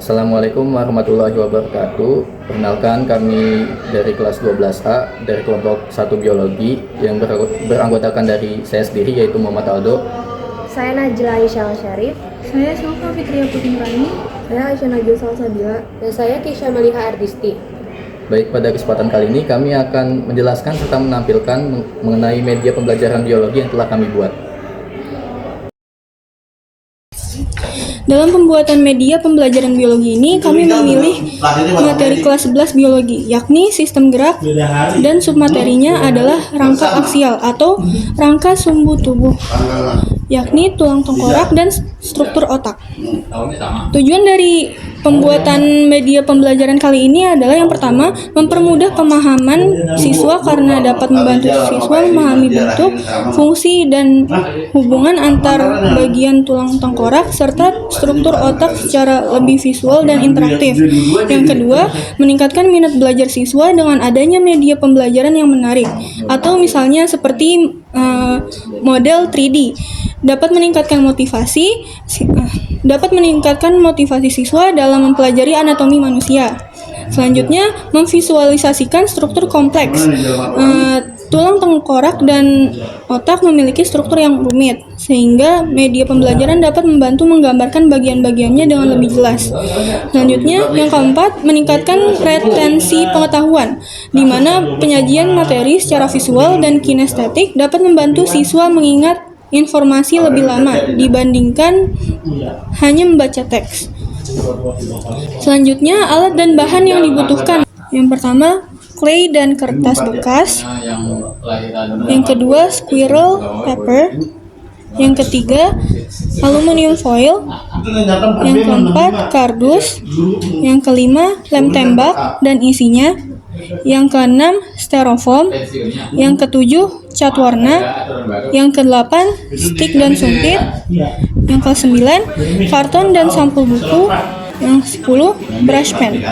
Assalamualaikum warahmatullahi wabarakatuh. Perkenalkan, kami dari kelas 12A dari kelompok 1 biologi yang beranggotakan dari saya sendiri yaitu Muhammad Aldo. Saya Najla Aisyah Syarif. Saya Sulfa Fitria Putinrani. Saya Aisyah Najla Salsabila. Dan saya Kisha Maliha Ardisti. Baik, pada kesempatan kali ini kami akan menjelaskan serta menampilkan mengenai media pembelajaran biologi yang telah kami buat. Dalam pembuatan media pembelajaran biologi ini, kami memilih materi kelas 11 biologi, yakni sistem gerak, dan submaterinya adalah rangka aksial atau rangka sumbu tubuh, yakni tulang tengkorak dan struktur otak. Tujuan dari pembuatan media pembelajaran kali ini adalah yang pertama, mempermudah pemahaman siswa karena dapat membantu siswa memahami bentuk, fungsi, dan hubungan antar bagian tulang tengkorak serta struktur otak secara lebih visual dan interaktif. Yang kedua, meningkatkan minat belajar siswa dengan adanya media pembelajaran yang menarik, atau misalnya seperti model 3D dapat meningkatkan motivasi siswa dalam mempelajari anatomi manusia. Selanjutnya, memvisualisasikan struktur kompleks. Tulang tengkorak dan otak memiliki struktur yang rumit, sehingga media pembelajaran dapat membantu menggambarkan bagian-bagiannya dengan lebih jelas. Selanjutnya, yang keempat, meningkatkan retensi pengetahuan, di mana penyajian materi secara visual dan kinestetik dapat membantu siswa mengingat informasi lebih lama dibandingkan hanya membaca teks. Selanjutnya, alat dan bahan yang dibutuhkan. Yang pertama, clay dan kertas bekas. Yang kedua, squirrel paper. Yang ketiga, aluminium foil. Yang keempat, kardus. Yang kelima, lem tembak dan isinya. Yang keenam, styrofoam. Yang ketujuh, cat warna. Yang kedelapan, stik dan sumpit. Yang kesembilan, karton dan sampul buku. Yang 10, brush pen.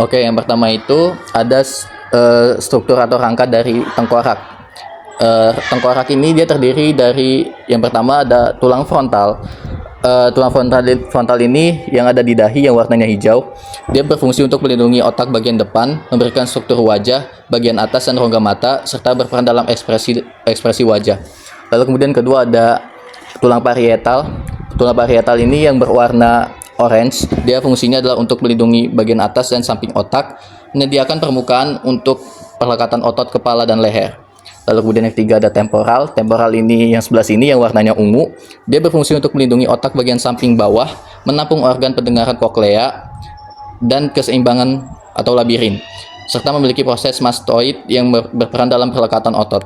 Oke, yang pertama itu ada struktur atau rangka dari tengkorak. Tengkorak ini dia terdiri dari yang pertama ada tulang frontal. Tulang frontal ini yang ada di dahi yang warnanya hijau. Dia berfungsi untuk melindungi otak bagian depan, memberikan struktur wajah, bagian atas dan rongga mata, serta berperan dalam ekspresi wajah. Lalu kemudian kedua ada tulang parietal. Tulang parietal ini yang berwarna orange. Dia fungsinya adalah untuk melindungi bagian atas dan samping otak, menyediakan permukaan untuk perlekatan otot kepala dan leher. Lalu kemudian yang ketiga ada temporal. Temporal ini yang sebelah sini yang warnanya ungu. Dia berfungsi untuk melindungi otak bagian samping bawah, menampung organ pendengaran koklea dan keseimbangan atau labirin, serta memiliki proses mastoid yang berperan dalam perlekatan otot.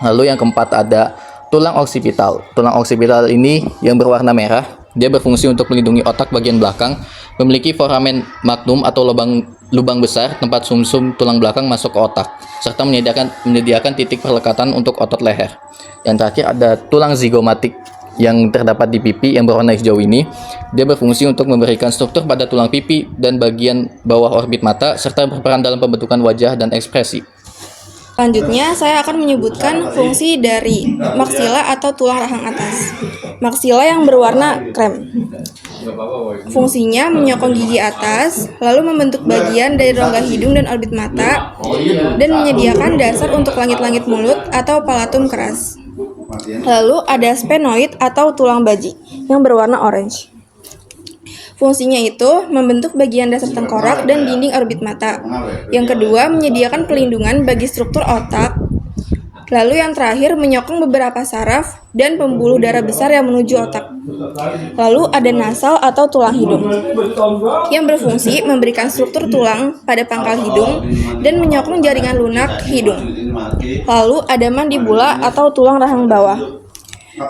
Lalu yang keempat ada tulang oksipital. Tulang oksipital ini yang berwarna merah. Dia berfungsi untuk melindungi otak bagian belakang, memiliki foramen magnum atau lubang besar tempat sumsum tulang belakang masuk ke otak, serta menyediakan titik perlekatan untuk otot leher. Yang terakhir ada tulang zigomatik yang terdapat di pipi yang berwarna hijau ini. Dia berfungsi untuk memberikan struktur pada tulang pipi dan bagian bawah orbit mata, serta berperan dalam pembentukan wajah dan ekspresi. Selanjutnya, saya akan menyebutkan fungsi dari maksila atau tulang rahang atas. Maksila yang berwarna krem. Fungsinya menyokong gigi atas, lalu membentuk bagian dari rongga hidung dan orbit mata, dan menyediakan dasar untuk langit-langit mulut atau palatum keras. Lalu ada sphenoid atau tulang baji yang berwarna orange. Fungsinya itu membentuk bagian dasar tengkorak dan dinding orbit mata. Yang kedua, menyediakan pelindungan bagi struktur otak. Lalu yang terakhir, menyokong beberapa saraf dan pembuluh darah besar yang menuju otak. Lalu ada nasal atau tulang hidung, yang berfungsi memberikan struktur tulang pada pangkal hidung dan menyokong jaringan lunak hidung. Lalu ada mandibula atau tulang rahang bawah,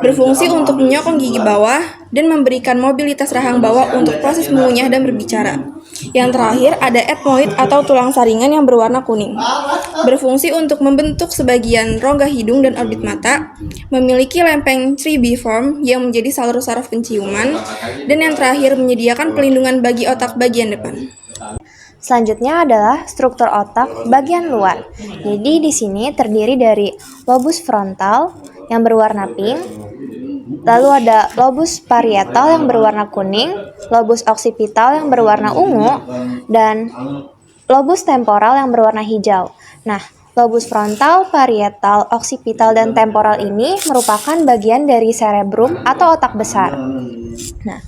berfungsi untuk menyokong gigi bawah dan memberikan mobilitas rahang bawah untuk proses mengunyah dan berbicara. Yang terakhir ada ethmoid atau tulang saringan yang berwarna kuning, berfungsi untuk membentuk sebagian rongga hidung dan orbit mata, memiliki lempeng tribiform yang menjadi saluran saraf penciuman, dan yang terakhir menyediakan pelindungan bagi otak bagian depan. Selanjutnya adalah struktur otak bagian luar. Jadi di sini terdiri dari lobus frontal yang berwarna pink, lalu ada lobus parietal yang berwarna kuning, lobus oksipital yang berwarna ungu, dan lobus temporal yang berwarna hijau. Nah, lobus frontal, parietal, oksipital, dan temporal ini merupakan bagian dari cerebrum atau otak besar. Nah,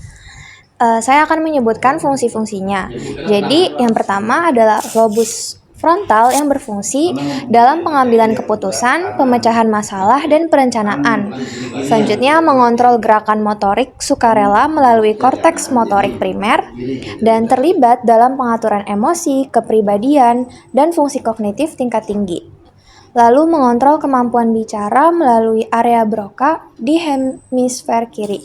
saya akan menyebutkan fungsi-fungsinya. Jadi, yang pertama adalah lobus frontal yang berfungsi dalam pengambilan keputusan, pemecahan masalah, dan perencanaan. Selanjutnya, mengontrol gerakan motorik sukarela melalui korteks motorik primer dan terlibat dalam pengaturan emosi, kepribadian, dan fungsi kognitif tingkat tinggi. Lalu mengontrol kemampuan bicara melalui area Broca di hemisfer kiri.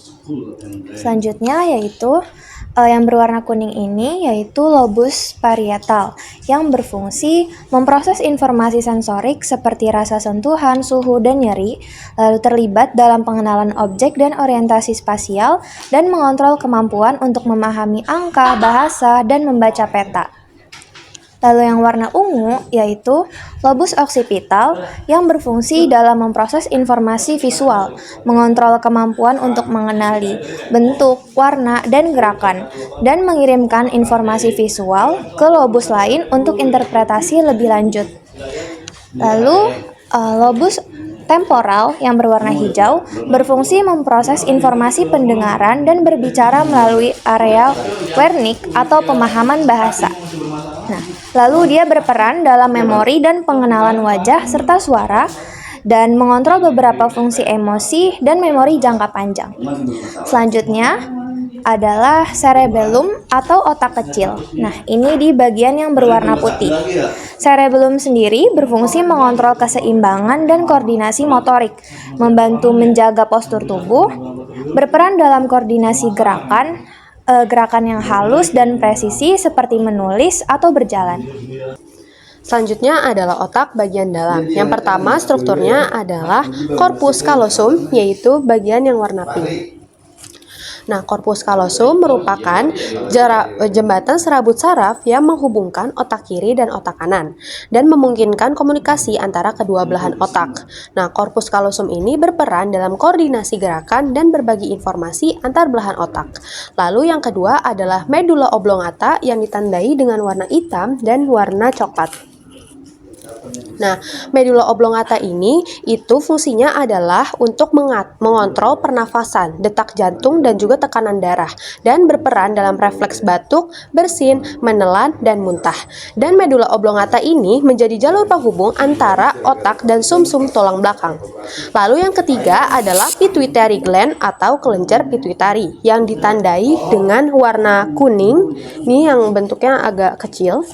Selanjutnya yaitu yang berwarna kuning ini yaitu lobus parietal yang berfungsi memproses informasi sensorik seperti rasa sentuhan, suhu, dan nyeri, lalu terlibat dalam pengenalan objek dan orientasi spasial, dan mengontrol kemampuan untuk memahami angka, bahasa, dan membaca peta. Lalu yang warna ungu yaitu lobus oksipital yang berfungsi dalam memproses informasi visual, mengontrol kemampuan untuk mengenali bentuk, warna, dan gerakan, dan mengirimkan informasi visual ke lobus lain untuk interpretasi lebih lanjut. Lalu lobus temporal yang berwarna hijau berfungsi memproses informasi pendengaran dan berbicara melalui area Wernicke atau pemahaman bahasa. Nah, lalu dia berperan dalam memori dan pengenalan wajah serta suara, dan mengontrol beberapa fungsi emosi dan memori jangka panjang. Selanjutnya adalah cerebellum atau otak kecil. Nah, ini di bagian yang berwarna putih. Cerebellum sendiri berfungsi mengontrol keseimbangan dan koordinasi motorik, membantu menjaga postur tubuh, berperan dalam koordinasi gerakan yang halus dan presisi seperti menulis atau berjalan. Selanjutnya adalah otak bagian dalam. Yang pertama strukturnya adalah corpus callosum, yaitu bagian yang warna pink. Nah, korpus kalosum merupakan jembatan serabut saraf yang menghubungkan otak kiri dan otak kanan dan memungkinkan komunikasi antara kedua belahan otak. Nah, korpus kalosum ini berperan dalam koordinasi gerakan dan berbagi informasi antar belahan otak. Lalu yang kedua adalah medula oblongata yang ditandai dengan warna hitam dan warna coklat. Nah, medula oblongata ini itu fungsinya adalah untuk mengontrol pernafasan, detak jantung dan juga tekanan darah dan berperan dalam refleks batuk, bersin, menelan dan muntah. Dan medula oblongata ini menjadi jalur penghubung antara otak dan sumsum tulang belakang. Lalu yang ketiga adalah pituitary gland atau kelenjar pituitari yang ditandai dengan warna kuning. Ini yang bentuknya agak kecil.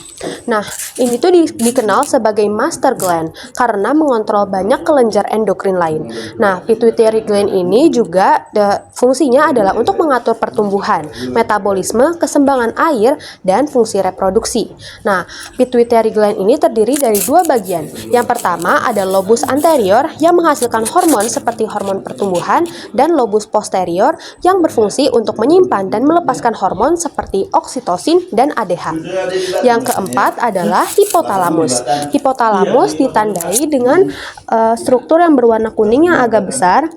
Nah, ini tuh dikenal sebagai master gland karena mengontrol banyak kelenjar endokrin lain. Nah, pituitary gland ini juga fungsinya adalah untuk mengatur pertumbuhan, metabolisme, keseimbangan air, dan fungsi reproduksi. Nah, pituitary gland ini terdiri dari dua bagian. Yang pertama ada lobus anterior yang menghasilkan hormon seperti hormon pertumbuhan dan lobus posterior yang berfungsi untuk menyimpan dan melepaskan hormon seperti oksitosin dan ADH. Yang keempat adalah hipotalamus. Hipotalamus ditandai dengan struktur yang berwarna kuning yang agak besar.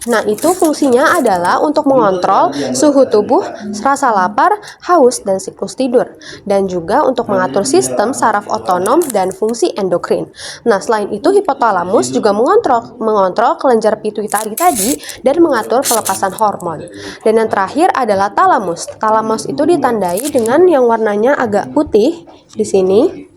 Nah, itu fungsinya adalah untuk mengontrol suhu tubuh, rasa lapar, haus, dan siklus tidur. Dan juga untuk mengatur sistem saraf otonom dan fungsi endokrin. Nah, selain itu hipotalamus juga mengontrol kelenjar pituitari tadi dan mengatur pelepasan hormon. Dan yang terakhir adalah talamus. Talamus itu ditandai dengan yang warnanya agak putih di sini.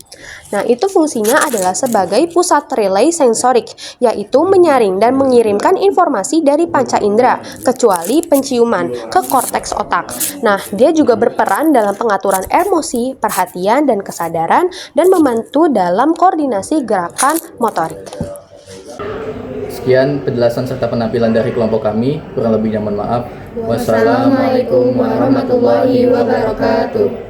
Nah, itu fungsinya adalah sebagai pusat relay sensorik, yaitu menyaring dan mengirimkan informasi dari panca indera, kecuali penciuman, ke korteks otak. Nah, dia juga berperan dalam pengaturan emosi, perhatian, dan kesadaran, dan membantu dalam koordinasi gerakan motorik. Sekian penjelasan serta penampilan dari kelompok kami. Kurang lebihnya mohon maaf. Wassalamualaikum warahmatullahi wabarakatuh.